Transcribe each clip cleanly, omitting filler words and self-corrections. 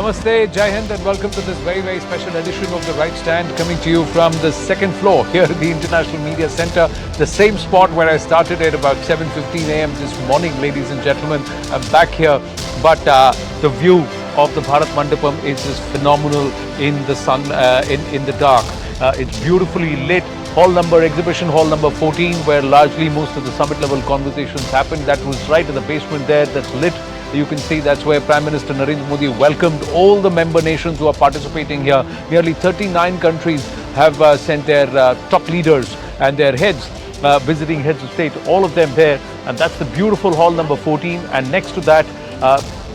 Namaste, Jai Hind, and welcome to this very special edition of The Right Stand, coming to you from the second floor here at the International Media Centre, the same spot where I started at about 7:15 a.m. this morning, ladies and gentlemen. I'm back here, but the view of the Bharat Mandapam is just phenomenal in the sun, in the dark. It's beautifully lit. Exhibition hall number 14, where largely most of the summit level conversations happened. That was right at the basement there, that's lit. You can see that's where Prime Minister Narendra Modi welcomed all the member nations who are participating here. Nearly 39 countries have sent their top leaders and their heads, visiting heads of state, all of them there. And that's the beautiful hall number 14. And next to that,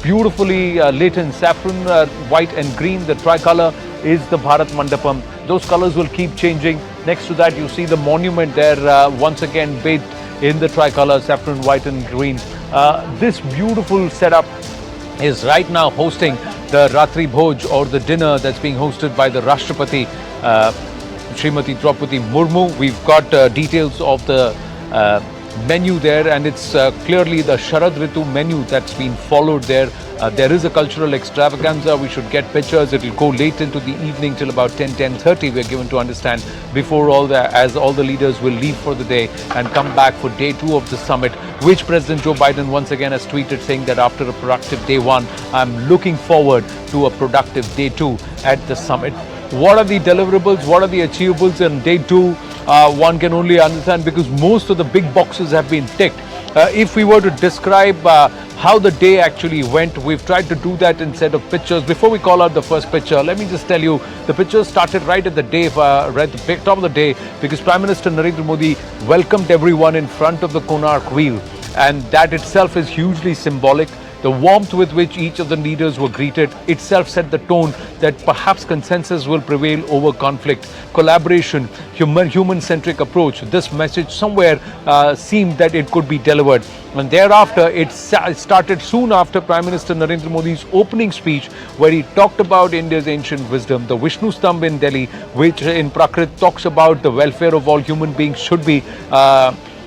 beautifully lit in saffron, white and green, the tricolour is the Bharat Mandapam. Those colours will keep changing. Next to that, you see the monument there, once again bathed in the tricolour, saffron, white and green. This beautiful setup is right now hosting the Ratri Bhoj, or the dinner that's being hosted by the Rashtrapati, Srimati Draupadi Murmu. We've got details of the menu there, and it's clearly the Sharad Ritu menu that's been followed there. There is a cultural extravaganza. We should get pictures. It will go late into the evening till about 10:30. We're given to understand, before as all the leaders will leave for the day and come back for day 2 of the summit, which President Joe Biden once again has tweeted saying that after a productive day 1, I'm looking forward to a productive day 2 at the summit. What are the deliverables? What are the achievables in day 2? One can only understand because most of the big boxes have been ticked. If we were to describe how the day actually went, we've tried to do that in a set of pictures. Before we call out the first picture, let me just tell you, the pictures started right at the day, right at the top of the day, because Prime Minister Narendra Modi welcomed everyone in front of the Konark wheel, and that itself is hugely symbolic. The warmth with which each of the leaders were greeted itself set the tone that perhaps consensus will prevail over conflict, collaboration, human-centric approach. This message somewhere seemed that it could be delivered. And thereafter, it started soon after Prime Minister Narendra Modi's opening speech, where he talked about India's ancient wisdom, the Vishnu Stambh in Delhi, which in Prakrit talks about the welfare of all human beings should be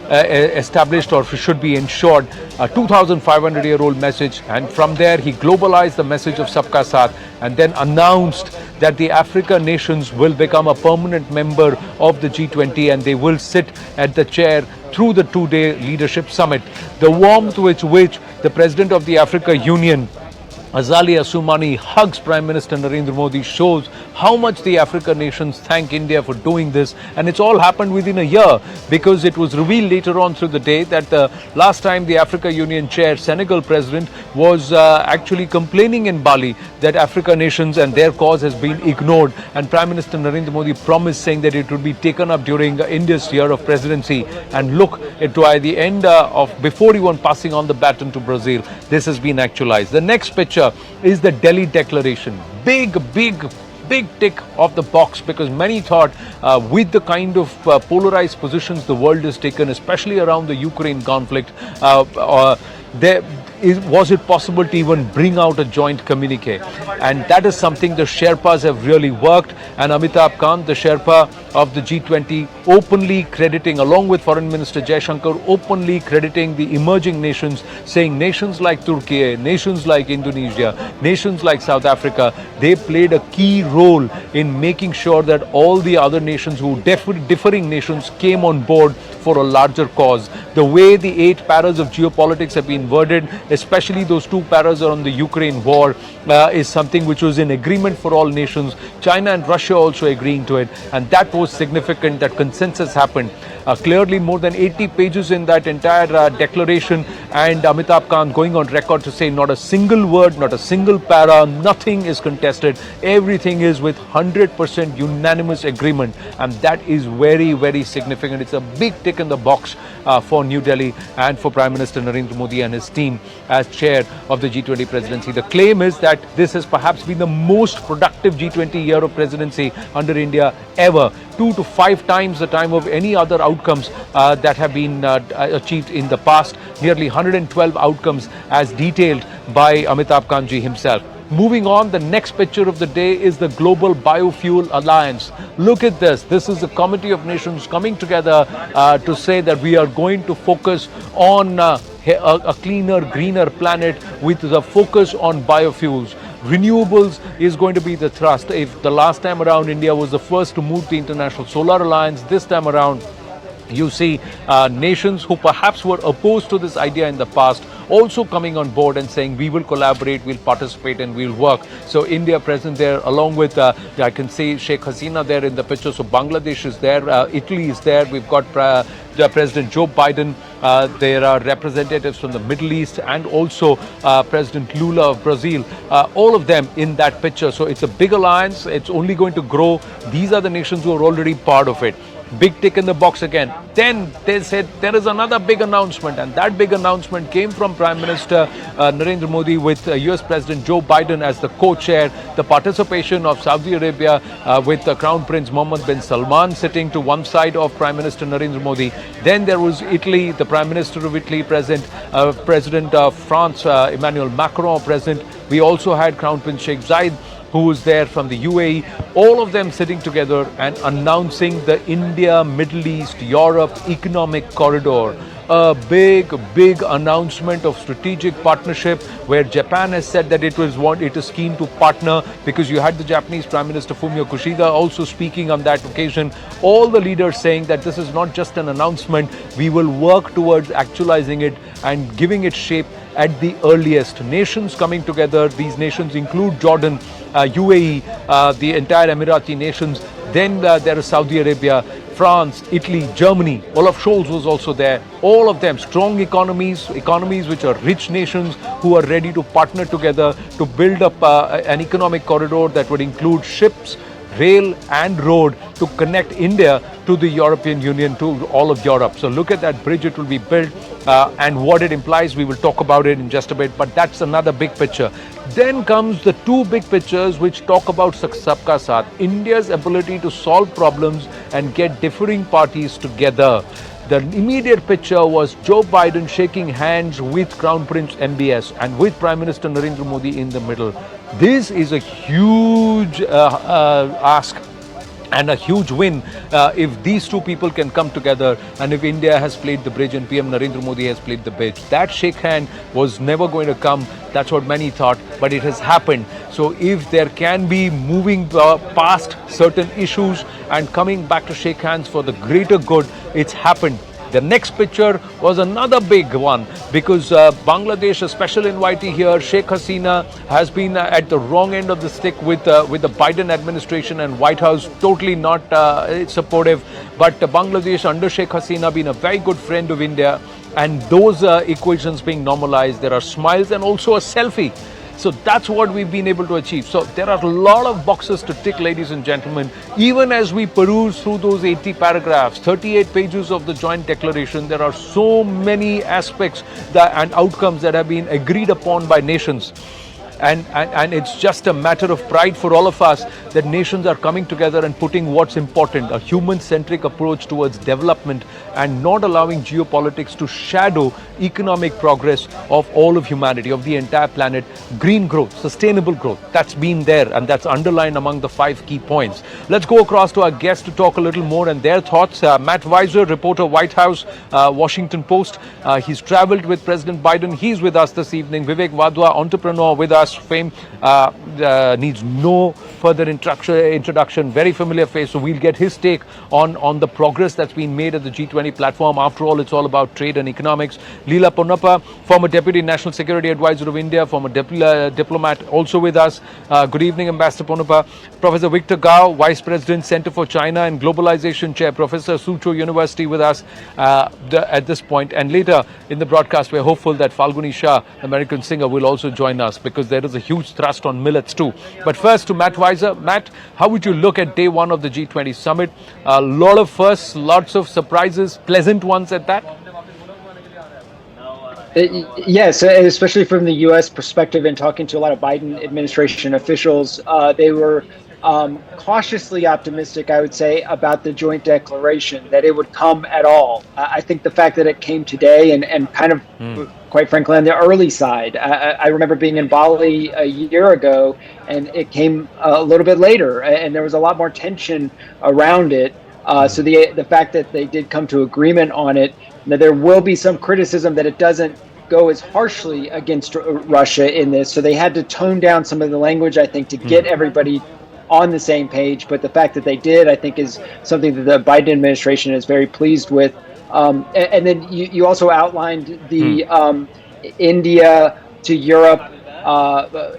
established or should be ensured, a 2,500-year-old message. And from there he globalized the message of Sabka Saath, and then announced that the African nations will become a permanent member of the G20, and they will sit at the chair through the 2-day leadership summit. The warmth with which the President of the Africa Union, Azali Assoumani, hugs Prime Minister Narendra Modi shows how much the African nations thank India for doing this. And it's all happened within a year, because it was revealed later on through the day that the last time the Africa Union chair, Senegal President, was actually complaining in Bali that Africa nations and their cause has been ignored. And Prime Minister Narendra Modi promised, saying that it would be taken up during India's year of presidency. And look, at the end before even passing on the baton to Brazil, this has been actualized. The next picture is the Delhi Declaration. Big tick of the box, because many thought with the kind of polarized positions the world has taken, especially around the Ukraine conflict, was it possible to even bring out a joint communique? And that is something the Sherpas have really worked. And Amitabh Kant, the Sherpa of the G20, openly crediting, along with Foreign Minister Jaishankar, openly crediting the emerging nations, saying nations like Turkey, nations like Indonesia, nations like South Africa, they played a key role in making sure that all the other nations, differing nations, came on board for a larger cause. The way the 8 paras of geopolitics have been worded, especially those 2 paras on the Ukraine war, is something which was in agreement for all nations. China and Russia also agreeing to it, and that was significant, that consensus happened. Clearly more than 80 pages in that entire declaration, and Amitabh Kant going on record to say not a single word, not a single para, nothing is contested. Everything is with 100% unanimous agreement, and that is very significant. It's a big tick in the box for New Delhi and for Prime Minister Narendra Modi and his team as chair of the G20 presidency. The claim is that this has perhaps been the most productive G20 year of presidency under India ever. 2 to 5 times the time of any other outcomes that have been achieved in the past. Nearly 112 outcomes as detailed by Amitabh Kant ji himself. Moving on, the next picture of the day is the Global Biofuel Alliance. Look at this. This is the Committee of Nations coming together to say that we are going to focus on a cleaner, greener planet with the focus on biofuels. Renewables is going to be the thrust. If the last time around India was the first to move the International Solar Alliance, this time around you see nations who perhaps were opposed to this idea in the past also coming on board and saying we will collaborate, we'll participate and we'll work. So India present there along with, I can see Sheikh Hasina there in the picture. So Bangladesh is there, Italy is there. We've got President Joe Biden. There are representatives from the Middle East and also President Lula of Brazil. All of them in that picture. So it's a big alliance. It's only going to grow. These are the nations who are already part of it. Big tick in the box again. Then they said there is another big announcement, and that big announcement came from Prime Minister Narendra Modi with US President Joe Biden as the co-chair. The participation of Saudi Arabia with Crown Prince Mohammed bin Salman sitting to one side of Prime Minister Narendra Modi. Then there was Italy, the Prime Minister of Italy present, President of France Emmanuel Macron present. We also had Crown Prince Sheikh Zayed, who was there from the UAE, all of them sitting together and announcing the India, Middle East, Europe economic corridor. A big announcement of strategic partnership where Japan has said that it is keen to partner, because you had the Japanese Prime Minister Fumio Kishida also speaking on that occasion. All the leaders saying that this is not just an announcement, we will work towards actualizing it and giving it shape at the earliest. Nations coming together, these nations include Jordan, UAE, the entire Emirati nations. Then there is Saudi Arabia, France, Italy, Germany. Olaf Scholz was also there. All of them strong economies which are rich nations who are ready to partner together to build up an economic corridor that would include ships, rail and road to connect India to the European Union, to all of Europe. So look at that bridge, it will be built and what it implies, we will talk about it in just a bit, but that's another big picture. Then comes the two big pictures which talk about Sabka Saath, India's ability to solve problems and get differing parties together. The immediate picture was Joe Biden shaking hands with Crown Prince MBS and with Prime Minister Narendra Modi in the middle. This is a huge ask and a huge win if these two people can come together, and if India has played the bridge and PM Narendra Modi has played the bridge. That shake hand was never going to come, that's what many thought, but it has happened. So if there can be moving past certain issues and coming back to shake hands for the greater good, it's happened. The next picture was another big one because Bangladesh, a special invitee here, Sheikh Hasina, has been at the wrong end of the stick with the Biden administration and White House, totally not supportive. But Bangladesh under Sheikh Hasina been a very good friend of India, and those equations being normalized, there are smiles and also a selfie. So that's what we've been able to achieve. So there are a lot of boxes to tick, ladies and gentlemen. Even as we peruse through those 80 paragraphs, 38 pages of the joint declaration, there are so many aspects and outcomes that have been agreed upon by nations. And it's just a matter of pride for all of us that nations are coming together and putting what's important, a human-centric approach towards development and not allowing geopolitics to shadow economic progress of all of humanity, of the entire planet. Green growth, sustainable growth, that's been there and that's underlined among the 5 key points. Let's go across to our guests to talk a little more and their thoughts. Matt Weiser, reporter, White House, Washington Post. He's traveled with President Biden. He's with us this evening. Vivek Wadhwa, entrepreneur with us. Fame needs no further introduction, very familiar face, so we'll get his take on the progress that's been made at the G20 platform. After all, it's all about trade and economics. Leela Ponnappa, former Deputy National Security Advisor of India, former diplomat, also with us. Good evening, Ambassador Ponnappa. Professor Victor Gao, Vice President, Center for China and Globalization Chair, Professor Suzhou University, with us at this point. And later in the broadcast, we're hopeful that Falguni Shah, American singer, will also join us because there is a huge thrust on millets too. But first to Matt Weiser. Matt, how would you look at day one of the G20 summit? A lot of firsts, lots of surprises, pleasant ones at that. Yes, especially from the U.S. perspective and talking to a lot of Biden administration officials, they were cautiously optimistic, I would say, about the joint declaration, that it would come at all. I think the fact that it came today and kind of, quite frankly, on the early side. I remember being in Bali a year ago, and it came a little bit later, and there was a lot more tension around it. So the fact that they did come to agreement on it, now there will be some criticism that it doesn't go as harshly against Russia in this. So they had to tone down some of the language, I think, to get everybody on the same page. But the fact that they did, I think, is something that the Biden administration is very pleased with. And then you also outlined the India to Europe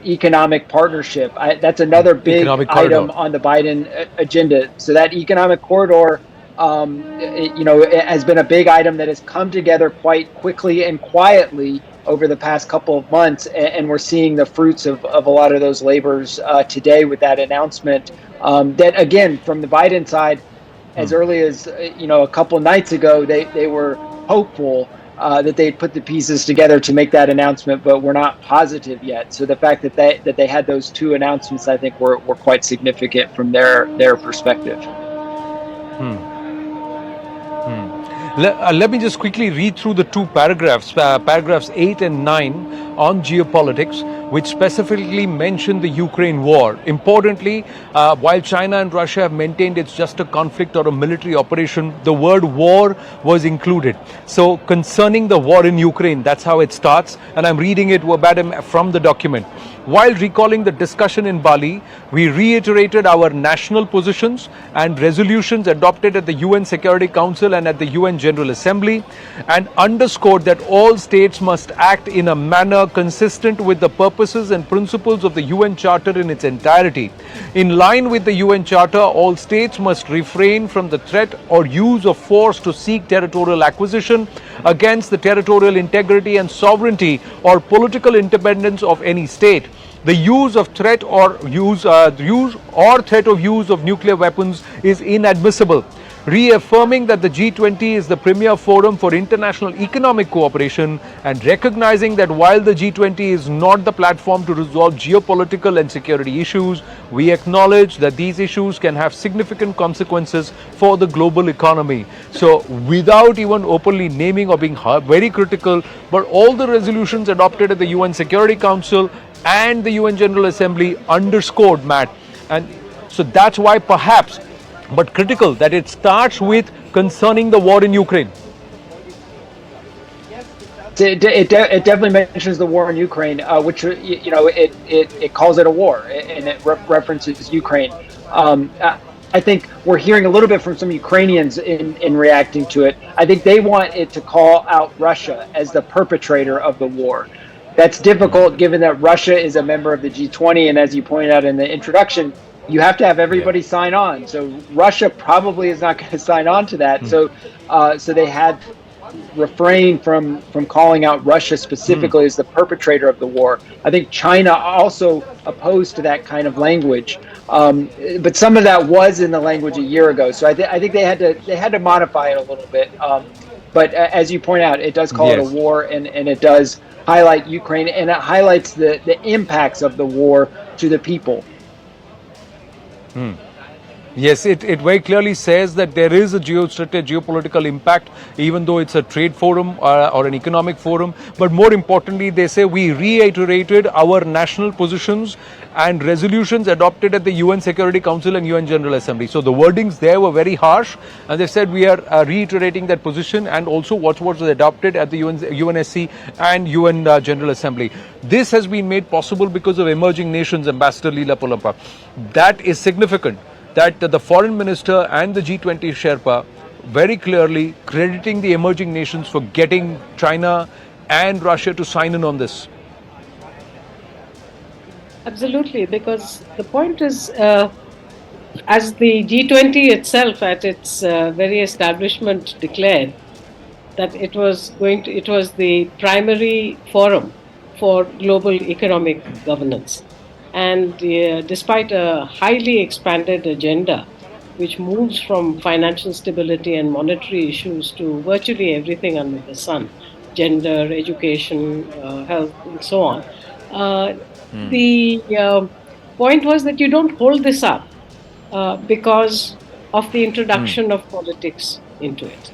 economic partnership. That's another big item on the Biden agenda. So that economic corridor, it has been a big item that has come together quite quickly and quietly over the past couple of months, and we're seeing the fruits of a lot of those labors today with that announcement. That again, from the Biden side, as early as a couple nights ago, they were hopeful that they'd put the pieces together to make that announcement, but we're not positive yet. So the fact that they had those two announcements, I think, were quite significant from their perspective. Let me just quickly read through the two paragraphs, paragraphs 8 and 9 on geopolitics, which specifically mention the Ukraine war. Importantly, while China and Russia have maintained it's just a conflict or a military operation, the word war was included. So concerning the war in Ukraine, that's how it starts, and I'm reading it verbatim from the document. While recalling the discussion in Bali, we reiterated our national positions and resolutions adopted at the UN Security Council and at the UN General Assembly, and underscored that all states must act in a manner consistent with the purposes and principles of the UN Charter in its entirety. In line with the UN Charter, all states must refrain from the threat or use of force to seek territorial acquisition against the territorial integrity and sovereignty or political independence of any state. The use of threat or use of nuclear weapons is inadmissible. Reaffirming that the G20 is the premier forum for international economic cooperation, and recognizing that while the G20 is not the platform to resolve geopolitical and security issues, we acknowledge that these issues can have significant consequences for the global economy. So without even openly naming or being very critical, but all the resolutions adopted at the UN Security Council and the UN General Assembly underscored, Matt. And so that's why perhaps, but critical, that it starts with concerning the war in Ukraine. It definitely mentions the war in Ukraine, which it calls it a war, and it references Ukraine. I think we're hearing a little bit from some Ukrainians in reacting to it. I think they want it to call out Russia as the perpetrator of the war. That's difficult given that Russia is a member of the G20, and as you pointed out in the introduction, you have to have everybody sign on. So Russia probably is not going to sign on to that. So they had refrained from calling out Russia specifically as the perpetrator of the war. I think China also opposed to that kind of language, but some of that was in the language a year ago. So I think they had to modify it a little bit. But as you point out, it does call it a war, and it does highlight Ukraine, and it highlights the impacts of the war to the people. Yes, it very clearly says that there is a geopolitical impact, even though it's a trade forum or an economic forum. But more importantly, they say we reiterated our national positions and resolutions adopted at the UN Security Council and UN General Assembly. So the wordings there were very harsh, and they said we are reiterating that position, and also what was adopted at the UNSC and UN General Assembly. This has been made possible because of emerging nations, Ambassador Leela Polampa. That is significant, that the foreign minister and the G20 Sherpa very clearly crediting the emerging nations for getting China and Russia to sign in on this. Absolutely, because the point is, as the G20 itself at its very establishment declared, that it was the primary forum for global economic governance. And despite a highly expanded agenda, which moves from financial stability and monetary issues to virtually everything under the sun, gender, education, health, and so on, the point was that you don't hold this up because of the introduction of politics into it.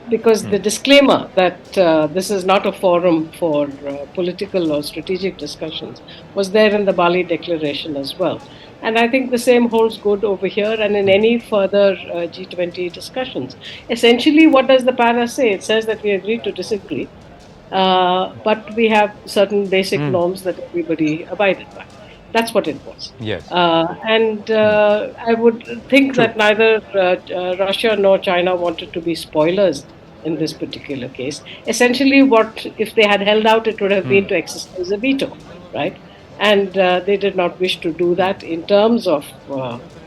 Because the disclaimer that this is not a forum for political or strategic discussions was there in the Bali Declaration as well. And I think the same holds good over here and in any further G20 discussions. Essentially, what does the para say? It says that we agree to disagree, but we have certain basic norms that everybody abided by. That's what it was. Yes. And I would think True. that neither Russia nor China wanted to be spoilers in this particular case. Essentially, what if they had held out, it would have been to exercise a veto, right? And they did not wish to do that in terms of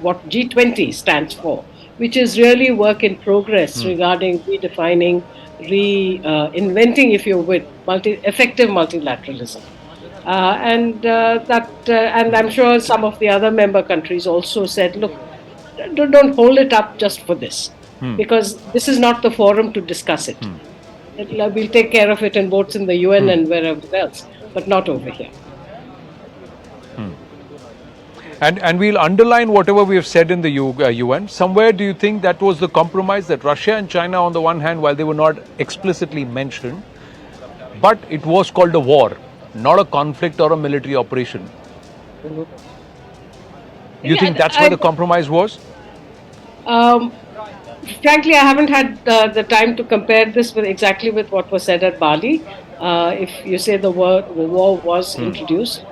what G20 stands for, which is really work in progress regarding redefining, reinventing, if you will, effective multilateralism. And I'm sure some of the other member countries also said, look, don't hold it up just for this, because this is not the forum to discuss it. We'll take care of it in votes in the UN and wherever else, but not over here. And we'll underline whatever we have said in the UN. Somewhere, do you think that was the compromise, that Russia and China, on the one hand, while they were not explicitly mentioned, but it was called a war, not a conflict or a military operation? You think that's where the compromise was? Frankly, I haven't had the time to compare this with what was said at Bali. If you say the war was introduced,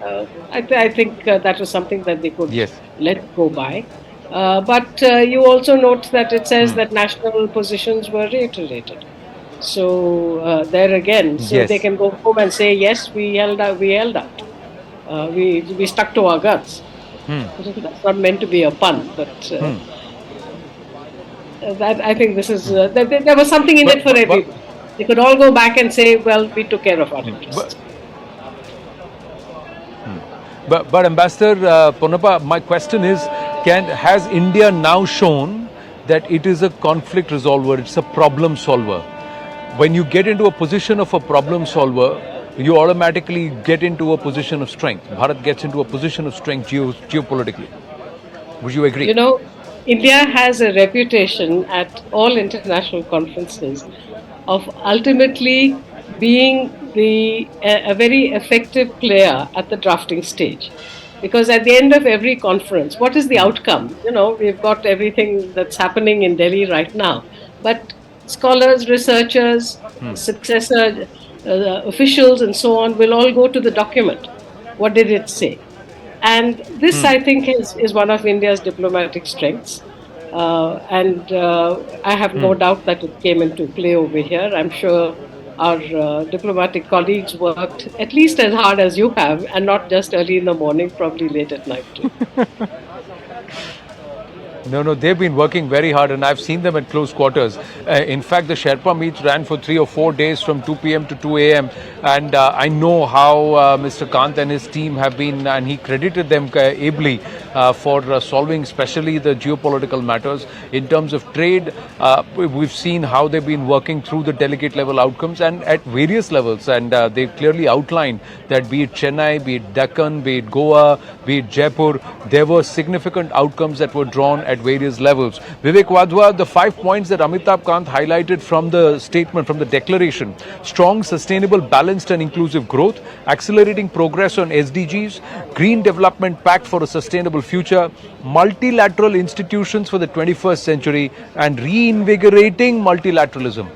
I think that was something that they could let go by. But you also note that it says that national positions were reiterated. So there again, so they can go home and say, yes, we held out. We stuck to our guns. That's not meant to be a pun, but that I think this is there was something in it for everybody. They could all go back and say, well, we took care of our interests. But Ambassador Ponnappa, my question is, has India now shown that it is a conflict resolver, it's a problem solver? When you get into a position of a problem solver, you automatically get into a position of strength. Bharat gets into a position of strength geopolitically. Would you agree? You know, India has a reputation at all international conferences of ultimately being a very effective player at the drafting stage. Because at the end of every conference, what is the outcome? You know, we've got everything that's happening in Delhi right now. But scholars, researchers, successor officials and so on will all go to the document. What did it say? And this, I think, is one of India's diplomatic strengths. And I have no doubt that it came into play over here. I'm sure our diplomatic colleagues worked at least as hard as you have, and not just early in the morning, probably late at night too. No, they've been working very hard, and I've seen them at close quarters. In fact, the Sherpa meets ran for 3 or 4 days from 2 p.m. to 2 a.m. And I know how Mr. Kant and his team have been, and he credited them ably for solving especially the geopolitical matters. In terms of trade, we've seen how they've been working through the delegate level outcomes and at various levels. And they've clearly outlined that be it Chennai, be it Deccan, be it Goa, be it Jaipur, there were significant outcomes that were drawn at various levels. Vivek Wadhwa, the 5 points that Amitabh Kant highlighted from the statement, from the declaration: strong, sustainable, balanced and inclusive growth, accelerating progress on SDGs, Green Development Pact for a sustainable future, multilateral institutions for the 21st century, and reinvigorating multilateralism.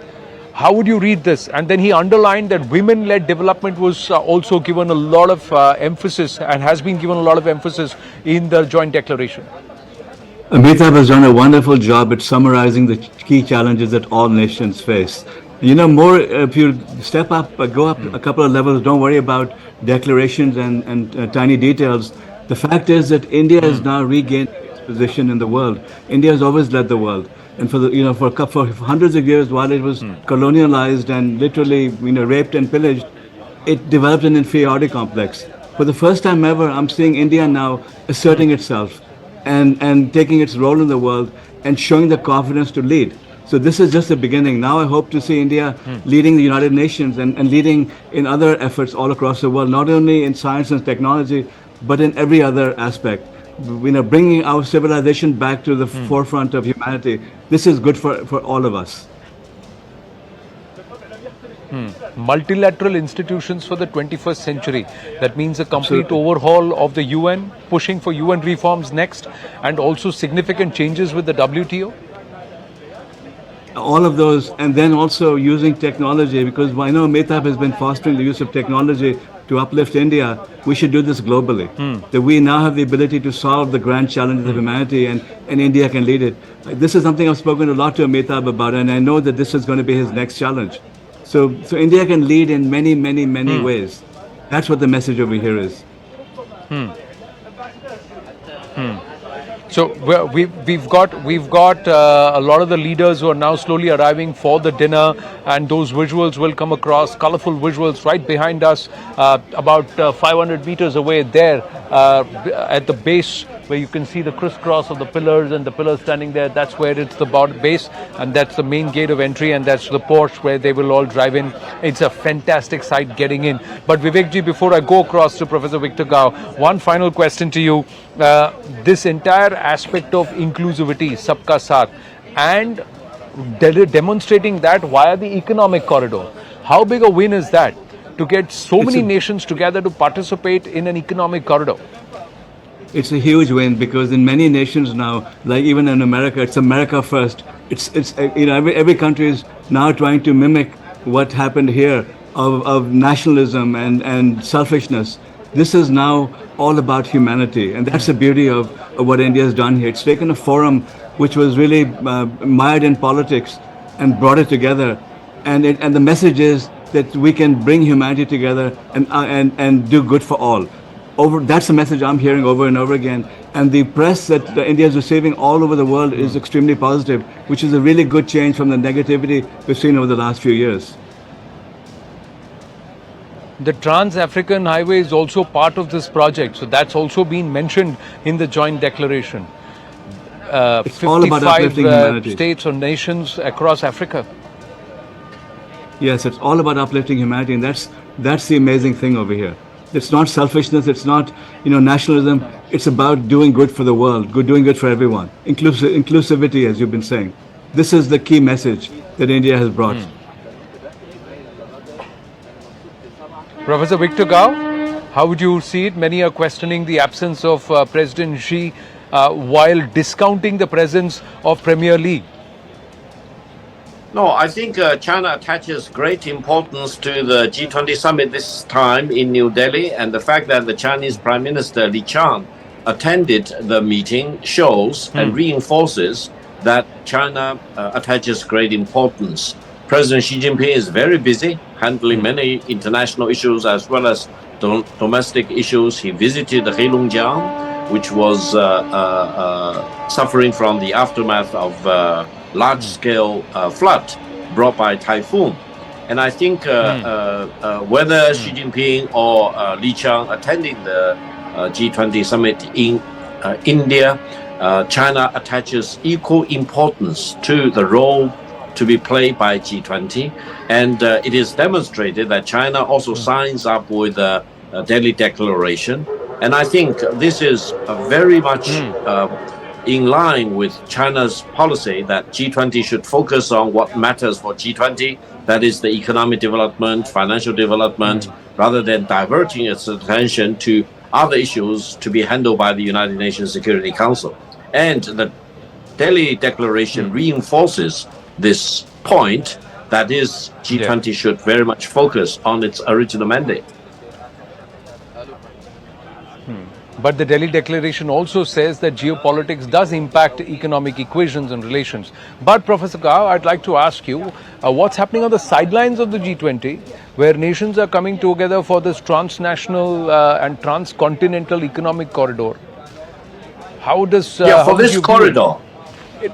How would you read this? And then he underlined that women-led development was also given a lot of emphasis and has been given a lot of emphasis in the joint declaration. Amitabh has done a wonderful job at summarizing the key challenges that all nations face. You know, more if you step up, go up a couple of levels, don't worry about declarations and tiny details. The fact is that India has now regained its position in the world. India has always led the world. And for hundreds of years, while it was colonialized and literally raped and pillaged, it developed an inferiority complex. For the first time ever, I'm seeing India now asserting itself and taking its role in the world and showing the confidence to lead. So this is just the beginning. Now I hope to see India leading the United Nations and leading in other efforts all across the world, not only in science and technology, but in every other aspect. Bringing our civilization back to the forefront of humanity. This is good for all of us. Multilateral institutions for the 21st century. That means a complete Absolutely. overhaul of the UN, pushing for UN reforms next, and also significant changes with the WTO. All of those, and then also using technology, because I know Mehtab has been fostering the use of technology to uplift India. We should do this globally. That we now have the ability to solve the grand challenges of humanity, and India can lead it. This is something I've spoken a lot to Mehtab about, and I know that this is going to be his next challenge. So India can lead in many, many, many ways. That's what the message over here is. So we've got a lot of the leaders who are now slowly arriving for the dinner, and those visuals will come across, colorful visuals right behind us, about 500 meters away there, at the base where you can see the crisscross of the pillars and the pillars standing there. That's where it's the base, and that's the main gate of entry, and that's the porch where they will all drive in. It's a fantastic sight getting in. But Vivekji, before I go across to Professor Victor Gao, one final question to you. This entire aspect of inclusivity, sabka saath, and demonstrating that via the economic corridor. How big a win is that to get so many nations together to participate in an economic corridor? It's a huge win, because in many nations now, like even in America, it's America first. It's every country is now trying to mimic what happened here of nationalism and selfishness. This is now all about humanity, and that's the beauty of what India has done here. It's taken a forum which was really mired in politics and brought it together, and the message is that we can bring humanity together and do good for all. That's the message I'm hearing over and over again, and the press that India is receiving all over the world is extremely positive, which is a really good change from the negativity we've seen over the last few years. The Trans-African Highway is also part of this project, so that's also been mentioned in the joint declaration. It's all about uplifting humanity. States or nations across Africa. Yes, it's all about uplifting humanity, and that's the amazing thing over here. It's not selfishness, it's not nationalism. It's about doing good for the world, doing good for everyone. Inclusivity, as you've been saying. This is the key message that India has brought. Professor Victor Gao, how would you see it? Many are questioning the absence of President Xi while discounting the presence of Premier Li. No, I think China attaches great importance to the G20 Summit this time in New Delhi, and the fact that the Chinese Prime Minister Li Qiang attended the meeting shows and reinforces that China attaches great importance. President Xi Jinping is very busy handling many international issues as well as domestic issues. He visited Heilongjiang, which was suffering from the aftermath of large-scale flood brought by typhoon. And I think whether Xi Jinping or Li Qiang attending the G20 summit in India, China attaches equal importance to the role to be played by G20. And it is demonstrated that China also signs up with the Delhi Declaration. And I think this is very much in line with China's policy that G20 should focus on what matters for G20, that is the economic development, financial development, rather than diverting its attention to other issues to be handled by the United Nations Security Council. And the Delhi Declaration reinforces this point, that is, G20 should very much focus on its original mandate. But the Delhi Declaration also says that geopolitics does impact economic equations and relations. But Professor Gao, I'd like to ask you, what's happening on the sidelines of the G20, where nations are coming together for this transnational and transcontinental economic corridor? How does for this corridor,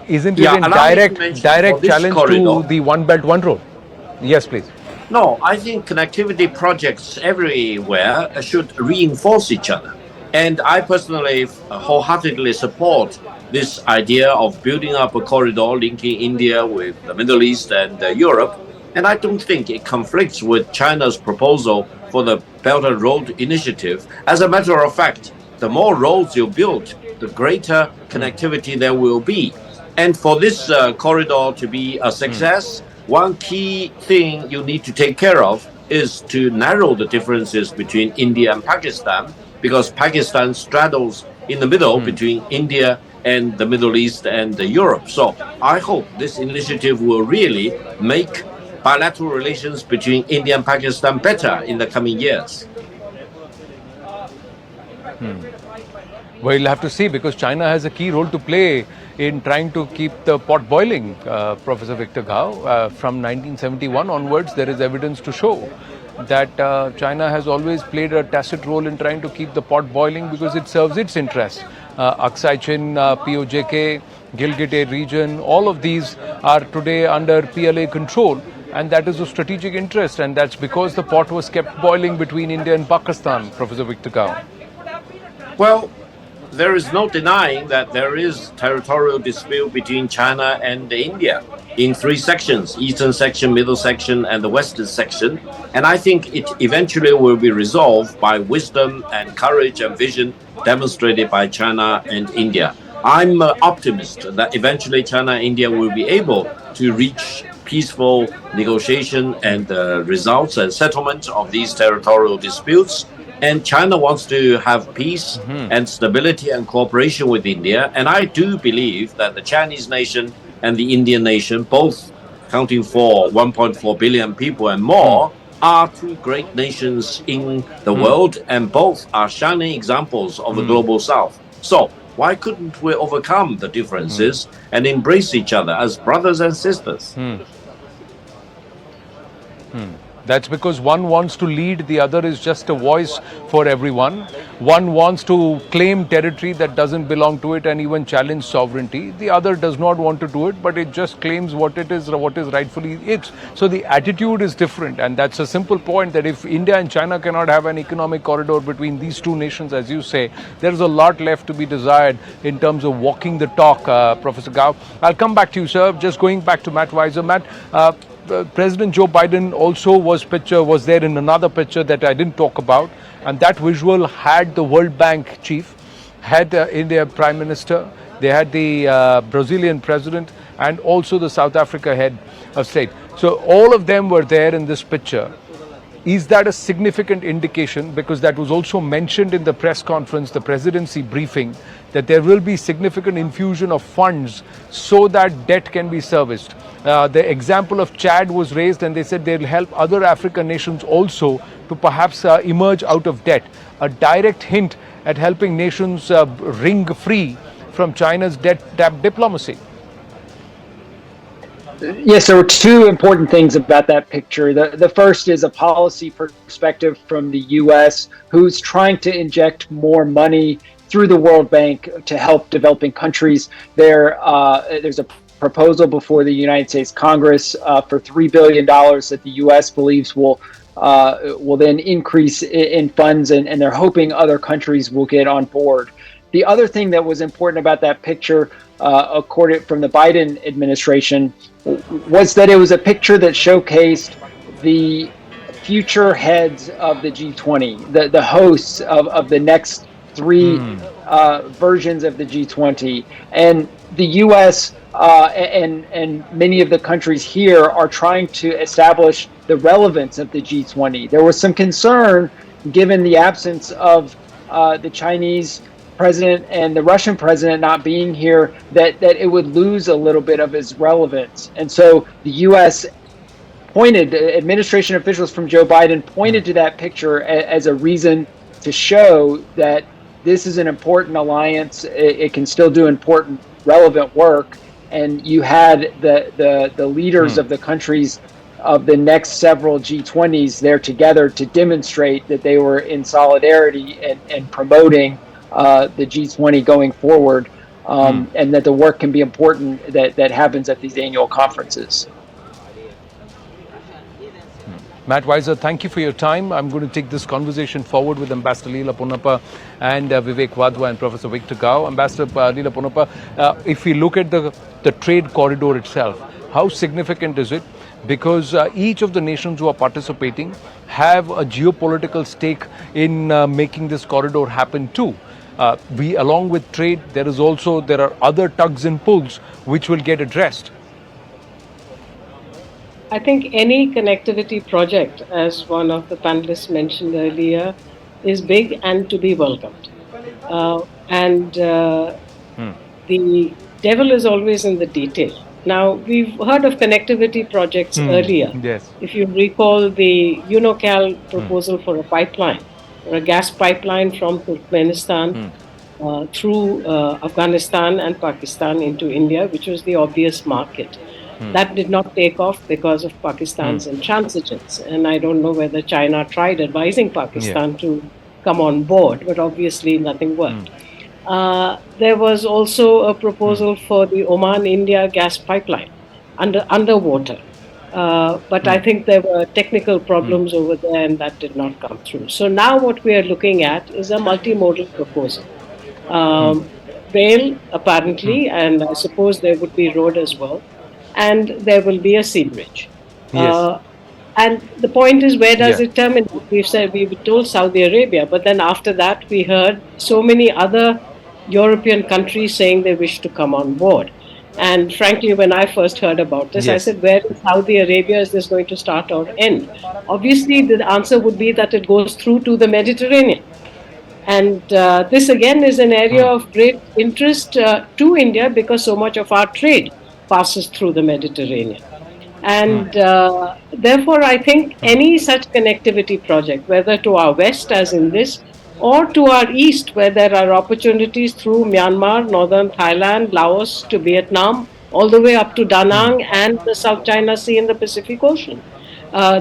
isn't it a direct challenge to the One Belt, One Road? Yes, please. No, I think connectivity projects everywhere should reinforce each other. And I personally wholeheartedly support this idea of building up a corridor linking India with the Middle East and Europe. And I don't think it conflicts with China's proposal for the Belt and Road Initiative. As a matter of fact, the more roads you build, the greater connectivity there will be. And for this corridor to be a success, one key thing you need to take care of is to narrow the differences between India and Pakistan, because Pakistan straddles in the middle between India and the Middle East and Europe. So I hope this initiative will really make bilateral relations between India and Pakistan better in the coming years. Well, you'll have to see, because China has a key role to play in trying to keep the pot boiling, Professor Victor Gao. From 1971 onwards, there is evidence to show that China has always played a tacit role in trying to keep the pot boiling because it serves its interests. Aksai Chin, POJK, Gilgit region, all of these are today under PLA control. And that is of strategic interest. And that's because the pot was kept boiling between India and Pakistan, Professor Victor Gao. Well, there is no denying that there is territorial dispute between China and India in three sections: eastern section, middle section, and the western section. And I think it eventually will be resolved by wisdom and courage and vision demonstrated by China and India. I'm an optimist that eventually China and India will be able to reach peaceful negotiation and results and settlement of these territorial disputes. And China wants to have peace and stability and cooperation with India. And I do believe that the Chinese nation and the Indian nation, both counting for 1.4 billion people and more, are two great nations in the world, and both are shining examples of the global South. So why couldn't we overcome the differences and embrace each other as brothers and sisters? That's because one wants to lead, the other is just a voice for everyone. One wants to claim territory that doesn't belong to it and even challenge sovereignty. The other does not want to do it, but it just claims what is rightfully its. So the attitude is different, and that's a simple point, that if India and China cannot have an economic corridor between these two nations, as you say, there is a lot left to be desired in terms of walking the talk, Professor Gao. I'll come back to you, sir. Just going back to Matt Weiser. Matt, President Joe Biden also was there in another picture that I didn't talk about, and that visual had the World Bank chief, had India Prime Minister, they had the Brazilian president, and also the South Africa head of state. So all of them were there in this picture. Is that a significant indication, because that was also mentioned in the press conference, the presidency briefing, that there will be significant infusion of funds so that debt can be serviced? The example of Chad was raised, and they said they'll help other African nations also to perhaps emerge out of debt. A direct hint at helping nations wring free from China's debt diplomacy. Yes, there were two important things about that picture. The first is a policy perspective from the U.S., who's trying to inject more money through the World Bank to help developing countries. There's a proposal before the United States Congress for $3 billion that the U.S. believes will then increase in funds, and they're hoping other countries will get on board. The other thing that was important about that picture, according from the Biden administration, was that it was a picture that showcased the future heads of the G20, the hosts of the next three versions of the G20. And the U.S. And many of the countries here are trying to establish the relevance of the G20. There was some concern, given the absence of the Chinese president and the Russian president not being here, that it would lose a little bit of its relevance. And so the U.S. administration officials from Joe Biden pointed to that picture as a reason to show that this is an important alliance. It can still do important, relevant work. And you had the leaders of the countries of the next several G20s there together to demonstrate that they were in solidarity and promoting the G20 going forward, and that the work can be important that happens at these annual conferences. Matt Weiser, thank you for your time. I'm going to take this conversation forward with Ambassador Leela Ponnappa and Vivek Wadhwa and Professor Victor Gao. Ambassador Leela Ponnappa, if we look at the trade corridor itself, how significant is it? Because each of the nations who are participating have a geopolitical stake in making this corridor happen too. Along with trade, there are other tugs and pulls which will get addressed. I think any connectivity project, as one of the panelists mentioned earlier, is big and to be welcomed. And the devil is always in the detail. Now, we've heard of connectivity projects earlier. Yes. If you recall the UNOCAL proposal for a pipeline, or a gas pipeline from Turkmenistan through Afghanistan and Pakistan into India, which was the obvious market. That did not take off because of Pakistan's intransigence. And I don't know whether China tried advising Yeah. Pakistan to come on board, but obviously nothing worked. There was also a proposal for the Oman India gas pipeline underwater. But I think there were technical problems over there and that did not come through. So now what we are looking at is a multimodal proposal. Rail, apparently, and I suppose there would be road as well, and there will be a sea bridge. Yes. And the point is, where does Yeah. it terminate? We were told Saudi Arabia, but then after that, we heard so many other European countries saying they wish to come on board. And frankly, when I first heard about this, I Yes. said, where in Saudi Arabia is this going to start or end? Obviously, the answer would be that it goes through to the Mediterranean. And this again is an area of great interest to India because so much of our trade passes through the Mediterranean. And therefore, I think any such connectivity project, whether to our west, as in this, or to our east, where there are opportunities through Myanmar, northern Thailand, Laos to Vietnam, all the way up to Da Nang and the South China Sea and the Pacific Ocean.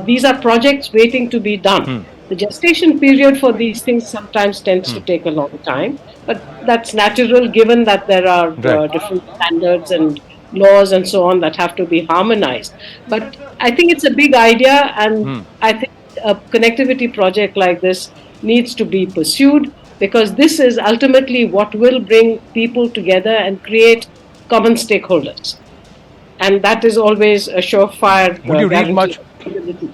These are projects waiting to be done. The gestation period for these things sometimes tends to take a long time, but that's natural given that there are Right. different standards and laws and so on that have to be harmonized. But I think it's a big idea, and I think a connectivity project like this needs to be pursued because this is ultimately what will bring people together and create common stakeholders. And that is always a surefire Would you read guarantee much? of stability.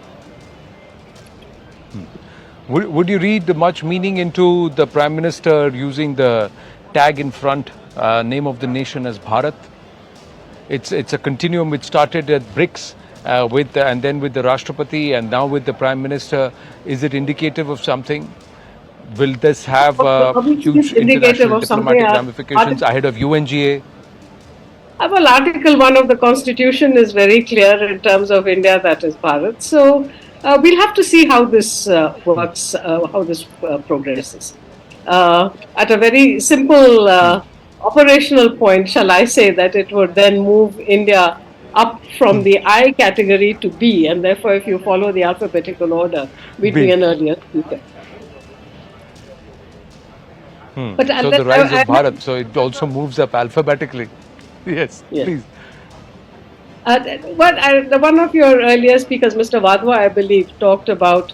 Would you read much meaning into the Prime Minister using the tag in front, name of the nation as Bharat? It's a continuum which started at BRICS and then with the Rashtrapati and now with the Prime Minister. Is it indicative of something? Will this have Obviously, it's huge indicative international of something. diplomatic ramifications ahead of UNGA? Well, Article 1 of the Constitution is very clear in terms of India, that is Bharat. So we'll have to see how this works, how this progresses. At a very simple operational point, shall I say that it would then move India up from the I category to B, and therefore, if you follow the alphabetical order, we'd be B. an earlier speaker. But So the rise of Bharat, so it also moves up alphabetically. Yes, Yes. please. One of your earlier speakers, Mr. Wadhwa, I believe, talked about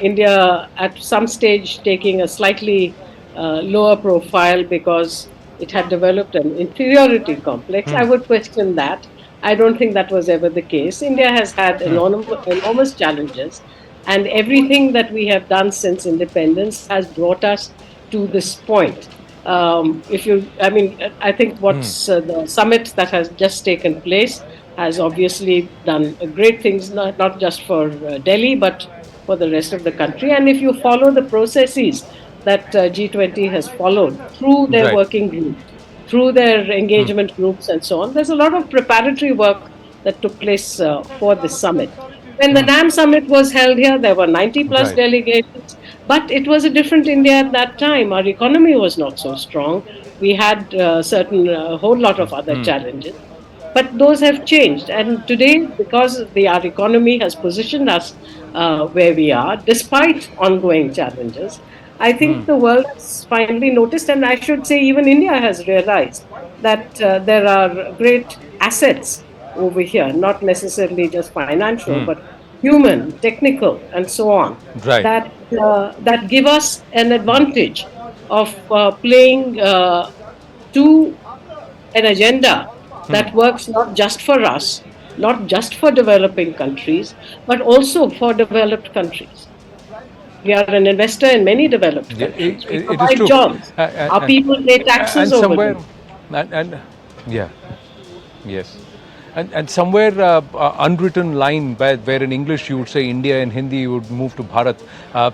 India at some stage taking a slightly lower profile because it had developed an inferiority complex. I would question that. I don't think that was ever the case. India has had enormous challenges, and everything that we have done since independence has brought us to this point. I think what's the summit that has just taken place has obviously done great things, not just for Delhi, but for the rest of the country. And if you follow the processes that G20 has followed through their Right. working groups, through their engagement groups, and so on, there's a lot of preparatory work that took place for this summit. When the NAM summit was held here, there were 90 plus Right. delegations, but it was a different India at that time. Our economy was not so strong. We had a whole lot of other challenges. But those have changed. And today, because our economy has positioned us where we are, despite ongoing challenges, I think the world has finally noticed, and I should say even India has realized that there are great assets over here, not necessarily just financial, but human, technical, and so on, Right. that give us an advantage of playing to an agenda that works not just for us, not just for developing countries, but also for developed countries. We are an investor in many developed Yeah, countries. We it is provide true. jobs. Our people pay taxes and over somewhere, there. and yeah, yes. And somewhere unwritten line where in English you would say India, in Hindi you would move to Bharat.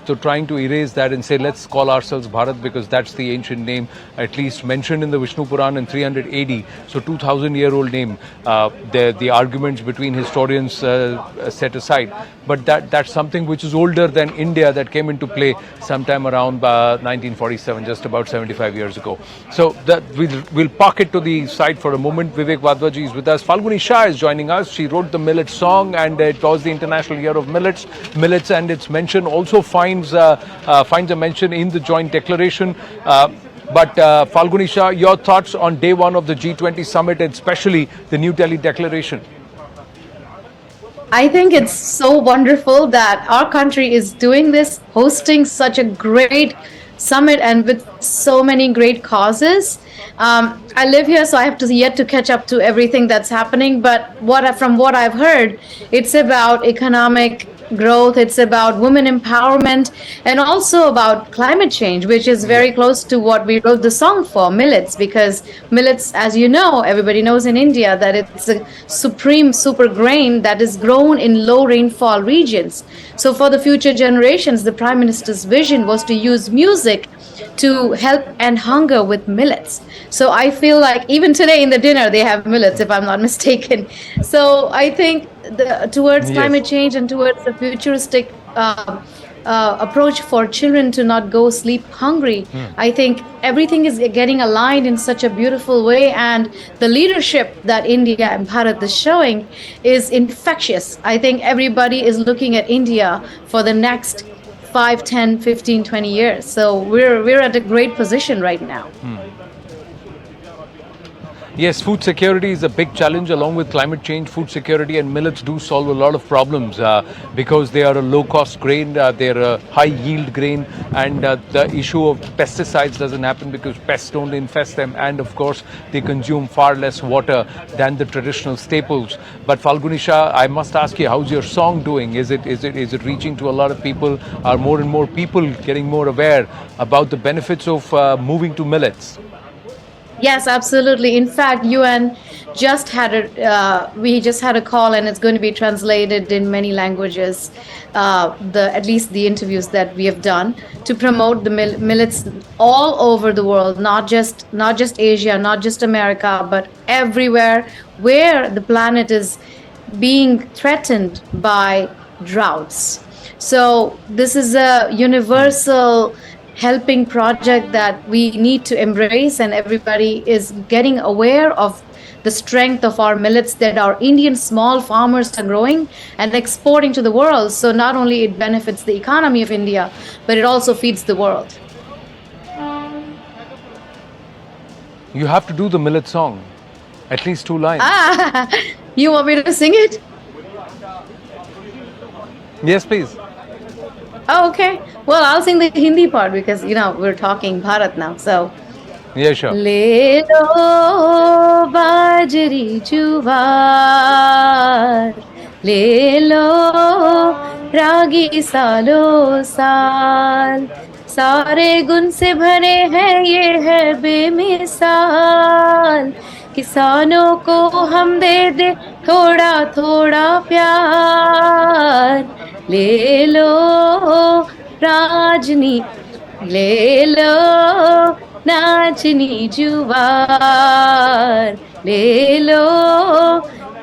So trying to erase that and say let's call ourselves Bharat because that's the ancient name, at least mentioned in the Vishnu Puran in 300 AD. So 2000-year-old name. The arguments between historians set aside, but that's something which is older than India, that came into play sometime around 1947, just about 75 years ago. So that we'll park it to the side for a moment. Vivek Vadvaji is with us. Falguni Shah is joining us. She wrote the Millet song, and it was the International Year of Millets. Millets and its mention also finds a mention in the joint declaration. But Falguni Shah, your thoughts on day one of the G20 Summit, and especially the New Delhi Declaration? I think it's so wonderful that our country is doing this, hosting such a great summit and with so many great causes. I live here, so I have yet to catch up to everything that's happening. But from what I've heard, it's about economic growth, it's about women empowerment, and also about climate change, which is very close to what we wrote the song for, millets, because millets, as you know, everybody knows in India that it's a supreme super grain that is grown in low rainfall regions. So for the future generations, the Prime Minister's vision was to use music to help end hunger with millets. So I feel like even today in the dinner they have millets, if I'm not mistaken. So I think towards climate change and towards the futuristic approach for children to not go sleep hungry, I think everything is getting aligned in such a beautiful way, and the leadership that India and Bharat is showing is infectious. I think everybody is looking at India for the next 5, 10, 15, 20 years. So we're at a great position right now. Yes, food security is a big challenge along with climate change. Food security and millets do solve a lot of problems because they are a low-cost grain, they're a high-yield grain, and the issue of pesticides doesn't happen because pests don't infest them, and of course they consume far less water than the traditional staples. But Falguni Shah, I must ask you, how's your song doing? Is it reaching to a lot of people? Are more and more people getting more aware about the benefits of moving to millets? Yes, absolutely. In fact, UN just had we just had a call, and it's going to be translated in many languages. At least the interviews that we have done to promote the millets all over the world, not just Asia, not just America, but everywhere where the planet is being threatened by droughts. So this is a universal helping project that we need to embrace, and everybody is getting aware of the strength of our millets that our Indian small farmers are growing and exporting to the world. So not only it benefits the economy of India, but it also feeds the world. You have to do the millet song, at least 2 lines. You want me to sing it? Yes, please. Oh, okay. Well, I'll sing the Hindi part because, we're talking Bharat now. So, yeah, sure. Le lo bajri juwar, le lo ragi salo saal, सारे गुण से भरे हैं ये है बेमिसाल, किसानों को हम दे थोड़ा थोड़ा प्यार, ले लो राजनी, ले लो नाचनी जुवार, ले लो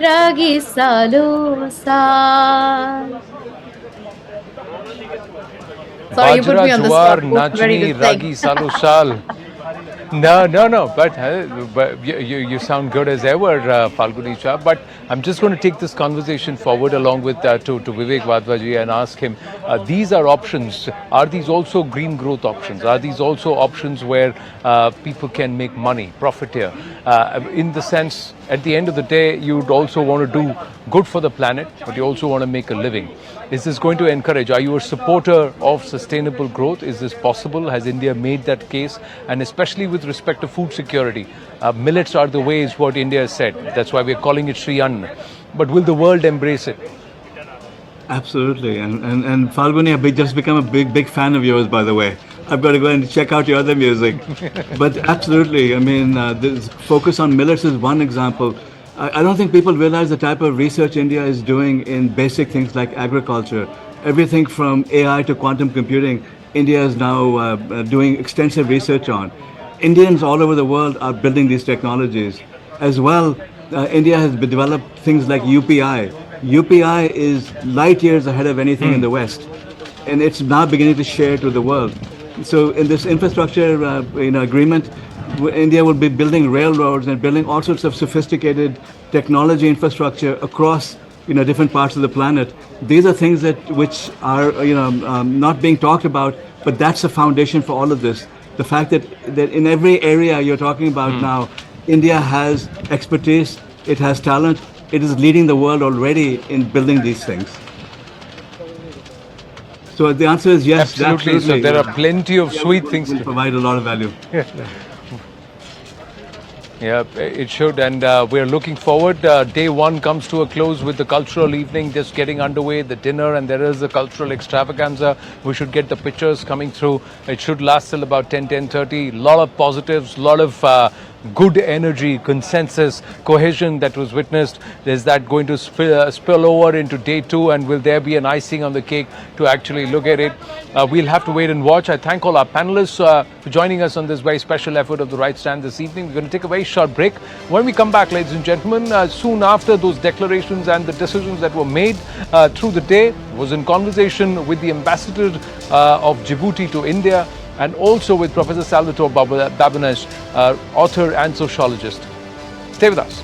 रागी सालो साल. Sorry, you put me on the spot. Nachni, Ragi, Salo, Sal. No. But you sound good as ever, Falguni Shah. But I'm just going to take this conversation forward along with to Vivek Vadvaji and ask him, these are options. Are these also green growth options? Are these also options where people can make money, profit here? In the sense, at the end of the day, you'd also want to do good for the planet, but you also want to make a living. Is this going to encourage? Are you a supporter of sustainable growth? Is this possible? Has India made that case? And especially with respect to food security, millets are the way, is what India has said. That's why we're calling it Sri Anna. But will the world embrace it? Absolutely. And Falguni, I've just become a big fan of yours, by the way. I've got to go and check out your other music. But absolutely, I mean, this focus on millets is one example. I don't think people realize the type of research India is doing in basic things like agriculture. Everything from AI to quantum computing, India is now doing extensive research on. Indians all over the world are building these technologies. As well, India has developed things like UPI. UPI is light years ahead of anything in the West, and it's now beginning to share to the world. So in this infrastructure agreement, India will be building railroads and building all sorts of sophisticated technology infrastructure across different parts of the planet. These are things which are not being talked about, but that's the foundation for all of this. The fact that in every area you're talking about now, India has expertise, it has talent, it is leading the world already in building these things. So the answer is yes. Absolutely. So there are plenty of sweet things to provide a lot of value. Yeah, it should, and we're looking forward. Day one comes to a close with the cultural evening just getting underway, the dinner, and there is a cultural extravaganza. We should get the pictures coming through. It should last till about 10:30. A lot of positives, a lot of good energy, consensus, cohesion that was witnessed. Is that going to spill over into day two, and will there be an icing on the cake to actually look at it? We'll have to wait and watch. I thank all our panelists for joining us on this very special effort of the Right Stand this evening. We're going to take a very short break. When we come back, ladies and gentlemen, soon after those declarations and the decisions that were made through the day, was in conversation with the ambassador of Djibouti to India, and also with Professor Salvatore Babones, author and sociologist. Stay with us.